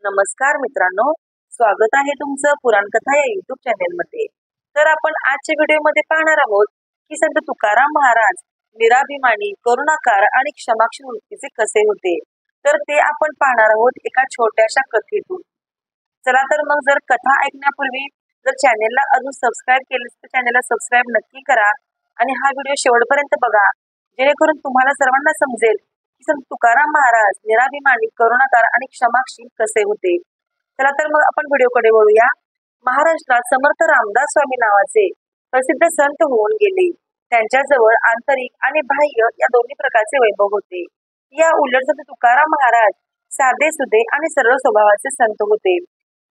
नमस्कार मित्रांनो, स्वागत आहे तुमचं पुराणकथा या युट्यूब चॅनेल मध्ये। तर आपण आजच्या व्हिडिओमध्ये पाहणार आहोत की संत तुकाराम महाराज निराभिमानी, करुणाकार आणि क्षमाशील वृत्तीचे कसे होते। तर ते आपण पाहणार आहोत एका छोट्याशा कथेतून। चला तर मग, जर कथा ऐकण्यापूर्वी जर चॅनेलला अजून सबस्क्राईब केले तर चॅनेलला सबस्क्राईब नक्की करा आणि हा व्हिडिओ शेवटपर्यंत बघा, जेणेकरून तुम्हाला सर्वांना समजेल की संत तुकाराम महाराज निराभिमानी, करुणाकार आणि क्षमाशील कसे होते। चला तर मग आपण व्हिडिओकडे वळूया। महाराष्ट्रात समर्थ रामदास स्वामी नावाचे प्रसिद्ध संत होऊन गेले। त्यांच्याजवळ आंतरिक आणि बाह्य या दोन्ही प्रकारचे वैभव होते। या उलट संत तुकाराम महाराज साधे सुधे आणि सरळ स्वभावाचे संत होते।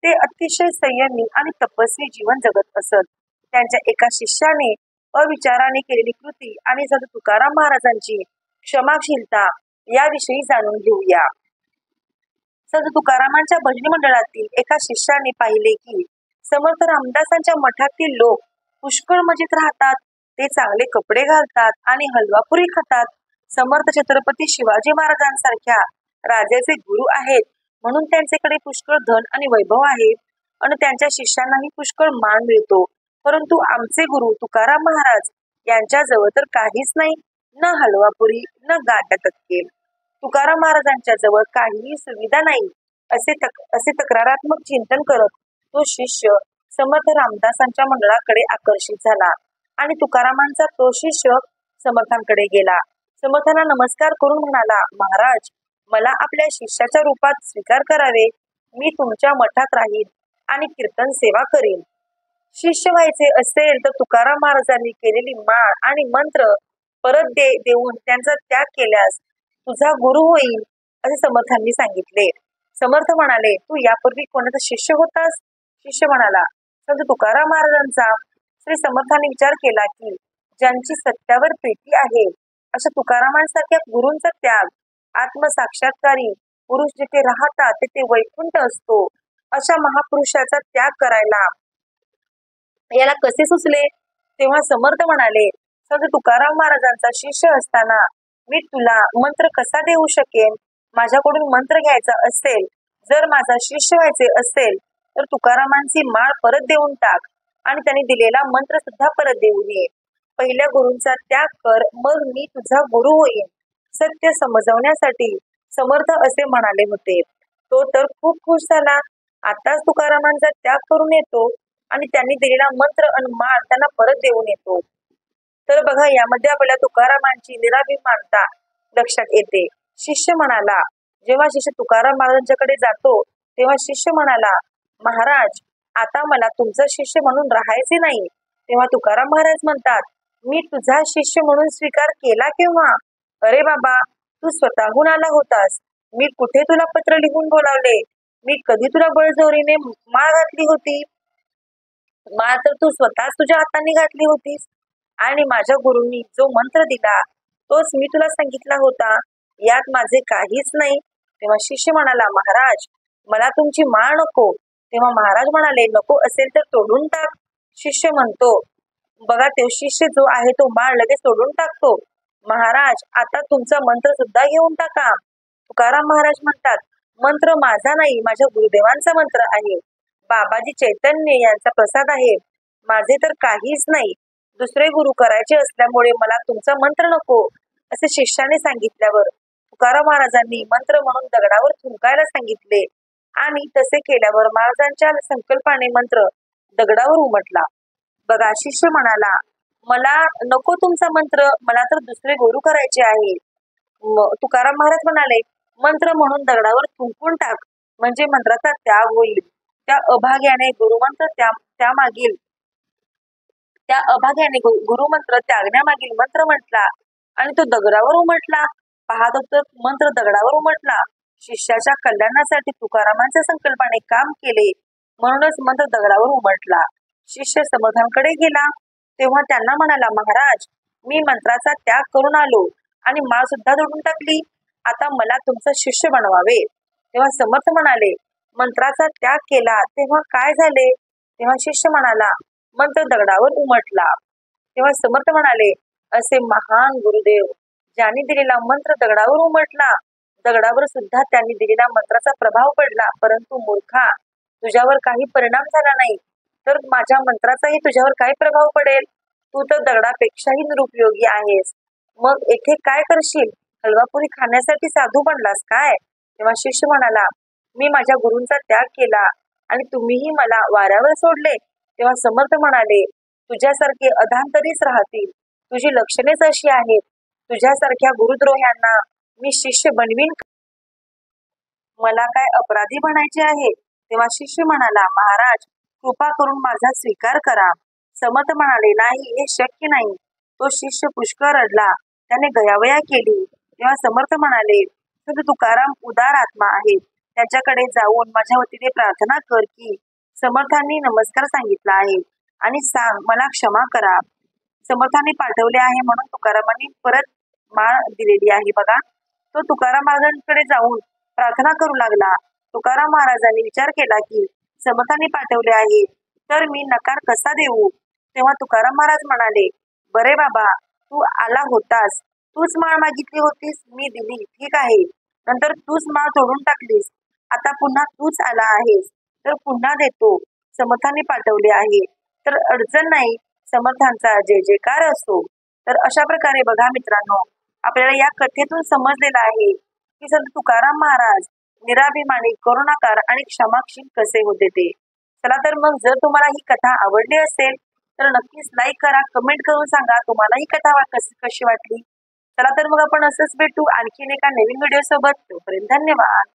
ते अतिशय संयमी आणि तपस्वी जीवन जगत असत। त्यांच्या एका शिष्याने अविचाराने केलेली कृती आणि संत तुकाराम महाराजांची क्षमाशीलता याविषयी जाणून घेऊया। संत तुकारामांच्या भजनी मंडळातील एका शिष्याने पाहिले की समर्थ रामदासांच्या मठातील लोक पुष्कळ मजेत राहतात, ते चांगले कपडे घालतात आणि हलवापुरी खातात। समर्थ छत्रपती शिवाजी महाराजांसारख्या राजाचे गुरु आहेत म्हणून त्यांच्याकडे पुष्कळ धन आणि वैभव आहे आणि त्यांच्या शिष्यांनाही पुष्कळ मान मिळतो, परंतु आमचे गुरु तुकाराम महाराज यांच्याजवळ तर काहीच नाही, न हलवापुरी न गाद्या। तुकाराम महाराजांच्या जवळ काहीही सुविधा नाही असे तक्रारात्मक चिंतन करत तो शिष्य समर्थ रामदासांच्या मंडळाकडे आकर्षित झाला आणि तुकारामांचा तो शिष्य समर्थांकडे गेला। समर्थांना नमस्कार करून म्हणाला, महाराज, मला आपल्या शिष्याच्या रूपात स्वीकार करावे। मी तुमच्या मठात राहीन आणि कीर्तन सेवा करीन। शिष्य व्हायचे असेल तर तुकाराम महाराजांनी केलेली माळ आणि मंत्र परत देऊन त्यांचा त्याग केल्यास तुझा गुरु होईल, असे समर्थांनी सांगितले। समर्थ म्हणाले, तू यापूर्वी कोणाचा शिष्य होतास? शिष्य म्हणाला, संत तुकाराम महाराजांचा। श्री समर्थांनी विचार केला की ज्यांची सत्यावर प्रीती आहे अशा तुकारामांसारख्या गुरूंचा त्याग, आत्मसाक्षात्कारी पुरुष जिथे राहतात तिथे वैकुंठ असतो, अशा महापुरुषाचा त्याग करायला याला कसे सुचले? तेव्हा समर्थ म्हणाले, संत तुकाराम महाराजांचा शिष्य असताना मी तुला मंत्र कसा देऊ शकेन? माझ्याकडून मंत्र घ्यायचा असेल, जर माझा शिष्य व्हायचे असेल तर तुकारामांची माळ परत देऊन टाक आणि त्यांनी दिलेला मंत्र सुद्धा परत देऊन ये। पहिल्या गुरूंचा त्याग कर, मग मी तुझा गुरु होईन। सत्य समजवण्यासाठी समर्थ असे म्हणाले होते। तो तर खूप खुश झाला, आताच तुकारामांचा त्याग करून येतो आणि त्यांनी दिलेला मंत्र आणि माळ त्यांना परत देऊन येतो। तर बघा, यामध्ये आपल्याला तुकारामांची निराभिमानता लक्षात येते। शिष्य म्हणाला, जेव्हा शिष्य तुकाराम महाराजांच्याकडे जातो तेव्हा शिष्य म्हणाला, महाराज, आता मला तुमचा शिष्य म्हणून राहायचे नाही। तेव्हा तुकाराम महाराज म्हणतात, मी तुझा शिष्य म्हणून स्वीकार केला केव्हा? अरे बाबा, तू स्वतःहून आला होतास। मी कुठे तुला पत्र लिहून बोलावले? मी कधी तुला बळजबरीने माळ घातली होती? माळ तर तू स्वतःच तुझ्या हाताने घातली होतीस आणि माझ्या गुरूंनी जो मंत्र दिला तोच मी तुला सांगितला होता, यात माझे काहीच नाही। तेव्हा शिष्य म्हणाला, महाराज, मला तुमची माळ नको। तेव्हा महाराज म्हणाले, नको असेल तर तोडून टाक। शिष्य म्हणतो, बघा, तो शिष्य जो आहे तो माळ लगेच तोडून टाकतो। महाराज, आता तुमचा मंत्र सुद्धा घेऊन टाका। तुकाराम महाराज म्हणतात, मंत्र माझा नाही, माझ्या गुरुदेवांचा मंत्र आहे। बाबाजी चैतन्य यांचा प्रसाद आहे, माझे तर काहीच नाही। दुसरे गुरु करायचे असल्यामुळे मला तुमचा मंत्र नको, असे शिष्याने सांगितल्यावर तुकाराम महाराजांनी मंत्र म्हणून दगडावर थुंकायला सांगितले आणि तसे केल्यावर महाराजांच्या संकल्पाने मंत्र दगडावर उमटला। बघा, शिष्य म्हणाला, मला नको तुमचा मंत्र, मला तर दुसरे गुरु करायचे आहे। तुकाराम महाराज म्हणाले, मंत्र म्हणून दगडावर थुंकून टाक, म्हणजे मंत्राचा त्याग होईल। त्या अभाग्याने गुरुमंत्र त्यागण्यामागील मंत्र म्हटला आणि तो दगडावर उमटला। पाहतो तर मंत्र दगडावर उमटला। शिष्याच्या कल्याणासाठी तुकारामांच्या संकल्पाने काम केले म्हणूनच मंत्र दगडावर उमटला। शिष्य समर्थांकडे गेला तेव्हा त्यांना म्हणाला, महाराज, मी मंत्राचा त्याग करून आलो आणि माळ सुद्धा तोडून टाकली, आता मला तुमचा शिष्य बनवावे। तेव्हा समर्थ म्हणाले, मंत्राचा त्याग केला तेव्हा काय झाले? तेव्हा शिष्य म्हणाला, मंत्र दगडावर उमटला। तेव्हा समर्थ म्हणाले, असे महान गुरुदेव ज्यांनी दिलेला मंत्र दगडावर उमटला, दगडावर सुद्धा त्यांनी दिलेल्या मंत्राचा प्रभाव पडला, परंतु मूर्खा, तुझ्यावर काही परिणाम झाला नाही, तर माझ्या मंत्राचाही तुझ्यावर काय प्रभाव पडेल? तू तर दगडापेक्षाही निरुपयोगी आहेस. मग येथे काय करशील? हलवापुरी खाण्यासाठी साधू बनलास काय? तेव्हा शिष्य म्हणाला, मी माझ्या गुरूंचा त्याग केला आणि तुम्हीही मला वाऱ्यावर सोडले. तेव्हा समर्थ म्हणाले, तुझ्यासारखे अधांतरीच राहतील. तुझी लक्षणेच अशी आहेत. तुझ्यासारख्या गुरुद्रोह्यांना मी शिष्य बनवीन. मला काय अपराधी बनायचे आहे? तेव्हा शिष्य म्हणाला, महाराज, कृपा करून माझा स्वीकार करा. समर्थ म्हणाले, नाही, हे शक्य नाही. तो शिष्य पुष्कळ रडला, त्याने गयावया केली. तेव्हा समर्थ म्हणाले, संत तुकाराम उदार आत्मा आहेत, त्याच्याकडे जाऊन माझ्या वतीने प्रार्थना कर की समर्थांनी नमस्कार सांगितला आहे आणि सांग मला क्षमा करा. समर्थांनी पाठवले आहे म्हणून तुकारामांनी परत माळ दिलेली आहे बघा. तो तुकाराम महाराजांकडे जाऊन प्रार्थना करू लागला. तुकाराम महाराजांनी विचार केला की समर्थांनी पाठवले आहे, तर मी नकार कसा देऊ? तेव्हा तुकाराम महाराज म्हणाले, बरे बाबा, तू आला होतास, तूच माळ मागितली होतीस, मी दिली, ठीक आहे. नंतर तूच माळ तोडून टाकलीस, आता पुन्हा तूच आला आहेस, तर पुन्हा देतो. समर्थांनी पाठवले आहे तर अडचण नाही, समर्थांचा जय जयकार असतो. तर अशा प्रकारे बघा मित्रांनो, आपल्याला या कथेतून समजलेलं आहे की संत तुकाराम महाराज निराभिमानी, करुणाकार आणि क्षमाशील कसे होते ते. चला तर मग, जर तुम्हाला ही कथा आवडली असेल तर नक्कीच लाईक करा, कमेंट करून सांगा तुम्हाला ही कथा कशी वाटली. चला तर मग आपण असंच भेटू आणखीन एका नवीन व्हिडिओ सोबत. तोपर्यंत धन्यवाद.